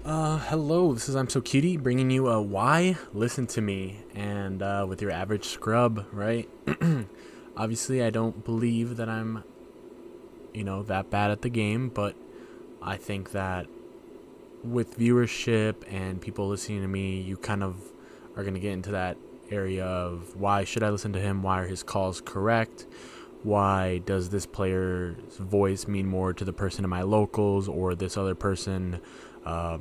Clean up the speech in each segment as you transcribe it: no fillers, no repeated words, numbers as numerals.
Hello, this is I'm So Cutie bringing you a Why Listen to Me and with your average scrub, right? Obviously, I don't believe that I'm, that bad at the game, but I think that with viewership and people listening to me, you kind of are going to get into that area of why should I listen to him? Why are his calls correct? Why does this player's voice mean more to the person in my locals or this other person? Or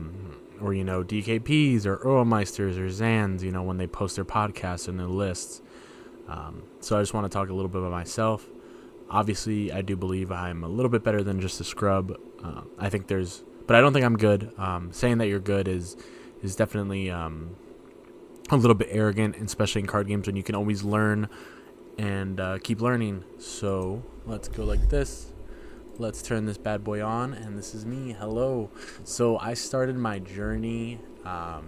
DKPs or Earlmeisters or Zans, when they post their podcasts and their lists. So I just want to talk a little bit about myself. Obviously, I do believe I'm a little bit better than just a scrub. But I don't think I'm good. Saying that you're good is definitely a little bit arrogant, especially in card games when you can always learn and keep learning. So let's go like this. Let's turn this bad boy on, and this is me. Hello. So I started my journey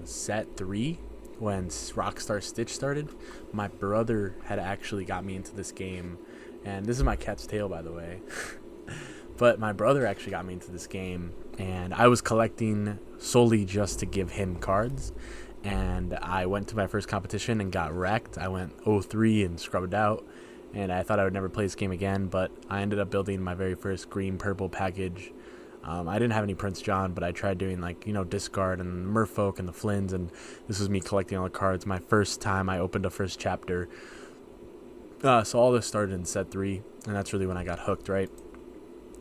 set 3 when Rockstar Stitch started. My brother had actually got me into this game, and this is my cat's tail, by the way. But my brother actually got me into this game, and I was collecting solely just to give him cards. And I went to my first competition and got wrecked. I went 0-3 and scrubbed out. And I thought I would never play this game again, but I ended up building my very first green-purple package. I didn't have any Prince John, but I tried doing discard and Merfolk and the Flins, and this was me collecting all the cards. My first time I opened a first chapter. So all this started in set 3, and that's really when I got hooked, right?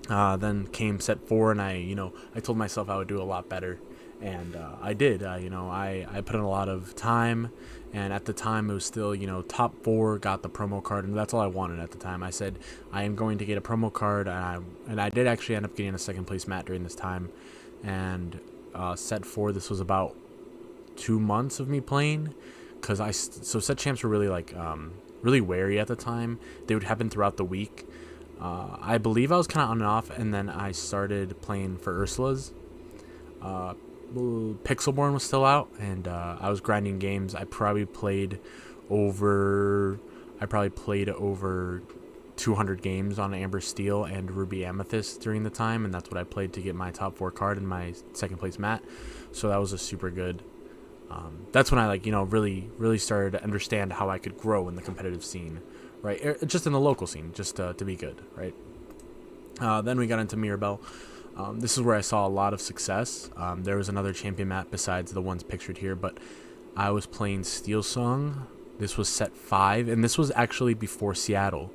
Then came set 4, and I told myself I would do a lot better. And I did. I put in a lot of time, and at the time it was still, top 4 got the promo card, and that's all I wanted at the time. I said I am going to get a promo card, and I did actually end up getting a second place mat during this time. And set 4, this was about 2 months of me playing, because so set champs were really really wary at the time. They would happen throughout the week. I believe I was kind of on and off, and then I started playing for Ursula's. Pixelborn was still out, and I was grinding games. I probably played over 200 games on Amber Steel and Ruby Amethyst during the time, and that's what I played to get my top 4 card and my second place mat. So that was a super good. That's when I really started to understand how I could grow in the competitive scene, right? Just in the local scene, just to be good, right? Then we got into Mirabelle. This is where I saw a lot of success. There was another champion map besides the ones pictured here, but I was playing Steel Song. This was set 5, and this was actually before Seattle.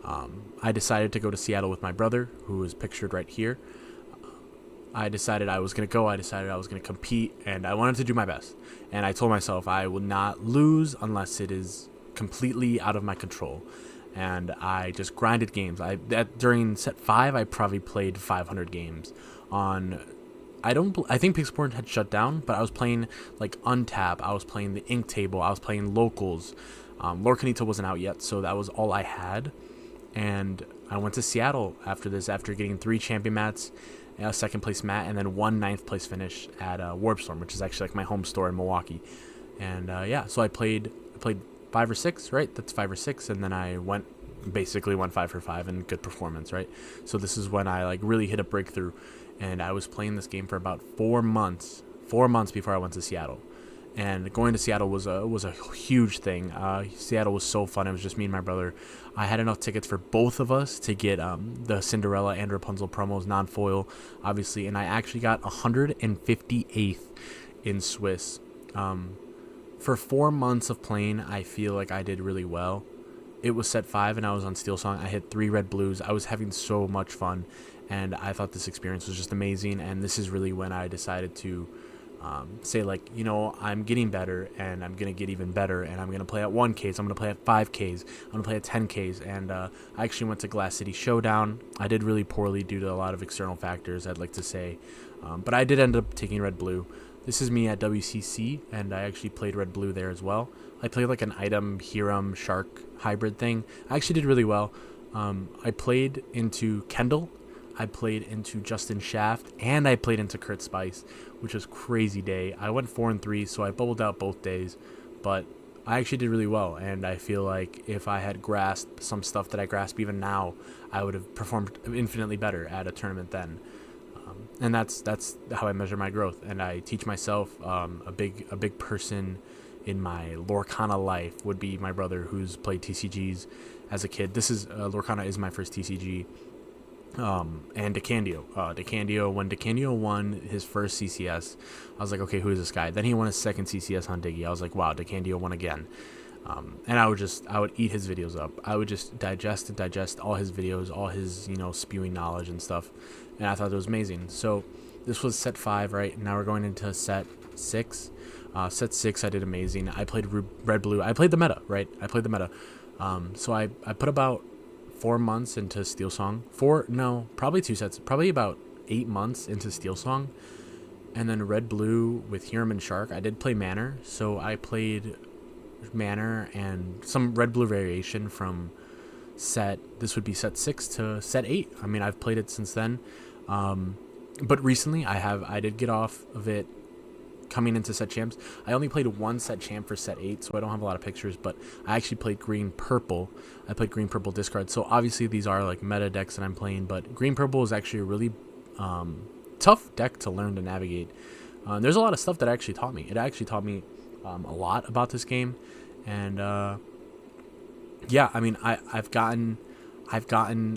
I decided to go to Seattle with my brother, who is pictured right here. I decided I was going to go. I decided I was going to compete, and I wanted to do my best. And I told myself I will not lose unless it is completely out of my control. And I just grinded games. During set 5, I probably played 500 games on. I think Pixelborn had shut down, but I was playing Untap. I was playing the Ink Table. I was playing locals. Lorcanito wasn't out yet, so that was all I had. And I went to Seattle after this, after getting 3 champion mats, a second place mat, and then 1 9th place finish at Warpstorm, which is actually my home store in Milwaukee. And so I played 5 or 6, right? That's 5 or 6, and then I basically went 5 for 5 and good performance, right? So this is when I really hit a breakthrough, and I was playing this game for about 4 months before I went to Seattle. And going to Seattle was a huge thing. Seattle was so fun. It was just me and my brother. I had enough tickets for both of us to get the Cinderella and Rapunzel promos non-foil, obviously, and I actually got 158th in Swiss. For 4 months of playing, I feel like I did really well. It was set 5, and I was on Steel Song. I hit 3 red blues. I was having so much fun, and I thought this experience was just amazing. And this is really when I decided to say I'm getting better, and I'm gonna get even better, and I'm gonna play at 1Ks. I'm gonna play at 5Ks. I'm gonna play at 10Ks. And I actually went to Glass City Showdown. I did really poorly due to a lot of external factors, I'd like to say, but I did end up taking red blue. This is me at WCC, and I actually played red blue there as well. I played an item Hiram Shark hybrid thing. I actually did really well. I played into Kendall, I played into Justin Shaft, and I played into Kurt Spice, which was crazy day. I went 4-3, so I bubbled out both days, but I actually did really well, and I feel like if I had grasped some stuff that I grasp even now, I would have performed infinitely better at a tournament then. and that's how I measure my growth. And I teach myself. A big person in my Lorcana life would be my brother, who's played TCGs as a kid. This is Lorcana is my first TCG. And Decandio. When Decandio won his first CCS, I was like, okay, who is this guy? Then he won his second CCS on Diggy. I was like, wow, Decandio won again. And I would eat his videos up. I would just digest all his videos, all his, spewing knowledge and stuff. And I thought it was amazing. So this was set 5, right? Now we're going into set 6. Set 6, I did amazing. I played Red Blue. I played the meta, right? So I put about 4 months into Steel Song. Probably 2 sets. Probably about 8 months into Steel Song. And then Red Blue with Hiram and Shark. I did play Manor. So I played Manor and some Red Blue variation from this would be set 6 to set 8. I mean, I've played it since then. But recently I did get off of it coming into set champs. I only played 1 set champ for set 8, so I don't have a lot of pictures, but I actually played green purple. I played green purple discard. So obviously these are like meta decks that I'm playing, but green purple is actually a really tough deck to learn to navigate. There's a lot of stuff that actually taught me. It actually taught me a lot about this game. And yeah, I mean, I've gotten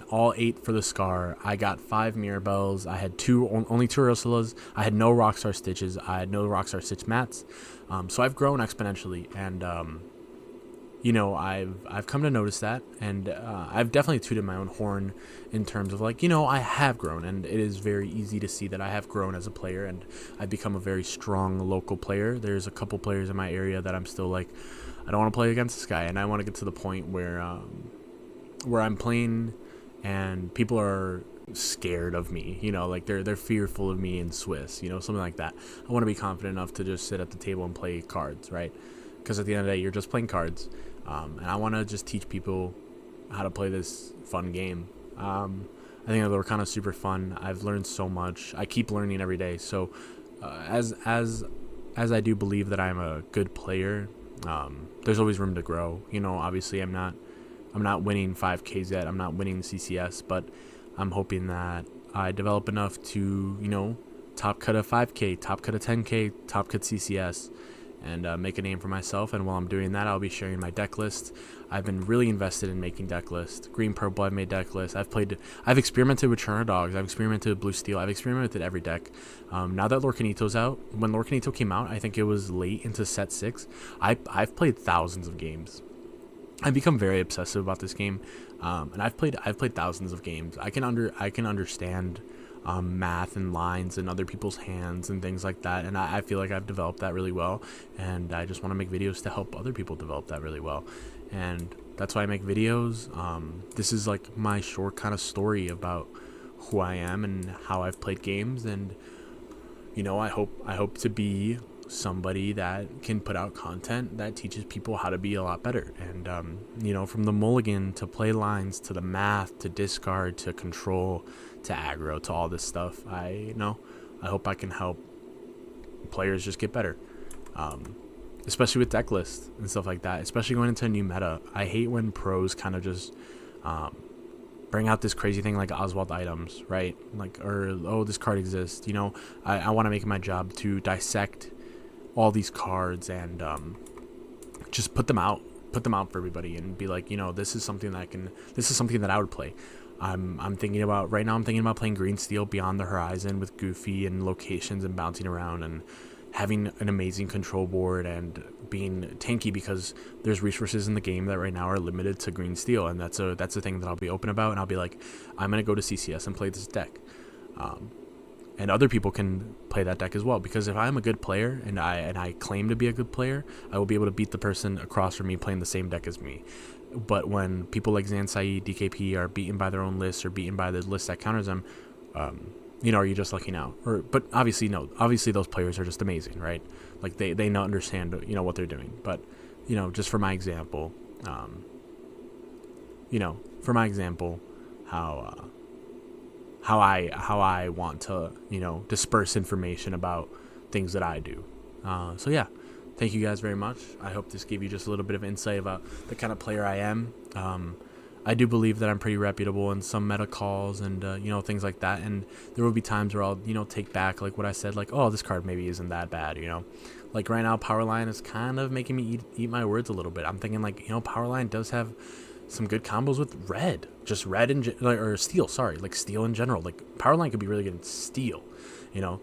all 8 for the Scar. I got 5 Mirabelles. I had only 2 Ursulas. I had no Rockstar Stitches. I had no Rockstar Stitch mats. So I've grown exponentially, and I've come to notice that, and I've definitely tooted my own horn in terms of I have grown, and it is very easy to see that I have grown as a player, and I've become a very strong local player. There's a couple players in my area that I'm still like, I don't want to play against this guy, and I want to get to the point where I'm playing and people are scared of me, they're fearful of me in Swiss, something like that. I want to be confident enough to just sit at the table and play cards, right? Because at the end of the day, you're just playing cards, and I want to just teach people how to play this fun game. I think they were kind of super fun. I've learned so much. I keep learning every day. So as I do believe that I'm a good player, there's always room to grow. Obviously I'm not winning 5Ks yet. I'm not winning CCS, but I'm hoping that I develop enough to, top cut a 5K, top cut a 10K, top cut CCS, and make a name for myself. And while I'm doing that, I'll be sharing my deck list. I've been really invested in making deck lists. Green Purple, I've made deck lists. I've experimented with Churna Dogs. I've experimented with Blue Steel. I've experimented with every deck. Now that Lorcanito's out, when Lorcanito came out, I think it was late into set 6. I've played thousands of games. I've become very obsessive about this game, and I've played thousands of games. I can understand math and lines and other people's hands and things like that, and I feel like I've developed that really well, and I just want to make videos to help other people develop that really well, and that's why I make videos. This is like my short kind of story about who I am and how I've played games, and I hope to be somebody that can put out content that teaches people how to be a lot better. And from the mulligan to play lines to the math to discard to control to aggro to all this stuff, I hope I can help players just get better, especially with deck lists and stuff like that, especially going into a new meta. I hate when pros kind of just bring out this crazy thing like Oswald items, right? This card exists. I want to make it my job to dissect all these cards and just put them out for everybody and be like, this is something that I would play. I'm thinking about playing Green Steel Beyond the Horizon with Goofy and locations and bouncing around and having an amazing control board and being tanky, because there's resources in the game that right now are limited to Green Steel, and that's a thing that I'll be open about, and I'll be like, I'm gonna go to CCS and play this deck. And other people can play that deck as well, because if I'm a good player and I claim to be a good player, I will be able to beat the person across from me playing the same deck as me. But when people like Zansai, DKP are beaten by their own list or beaten by the list that counters them, are you just lucking out? But obviously no. Obviously those players are just amazing, right? Like they don't understand what they're doing. But just for my example, how I want to, disperse information about things that I do. So yeah, thank you guys very much. I hope this gave you just a little bit of insight about the kind of player I am. I do believe that I'm pretty reputable in some meta calls and things like that. And there will be times where I'll take back like what I said, like, oh, this card maybe isn't that bad. Like right now, Powerline is kind of making me eat my words a little bit. I'm thinking like Powerline does have some good combos with red, just red and or steel. Sorry, like steel in general. Like Powerline could be really good in steel.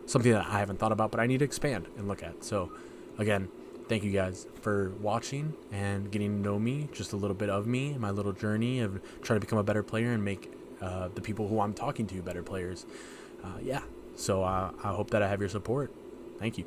Something that I haven't thought about, but I need to expand and look at. So, again, thank you guys for watching and getting to know me, just a little bit of me, my little journey of trying to become a better player and make the people who I'm talking to better players. Yeah. So I hope that I have your support. Thank you.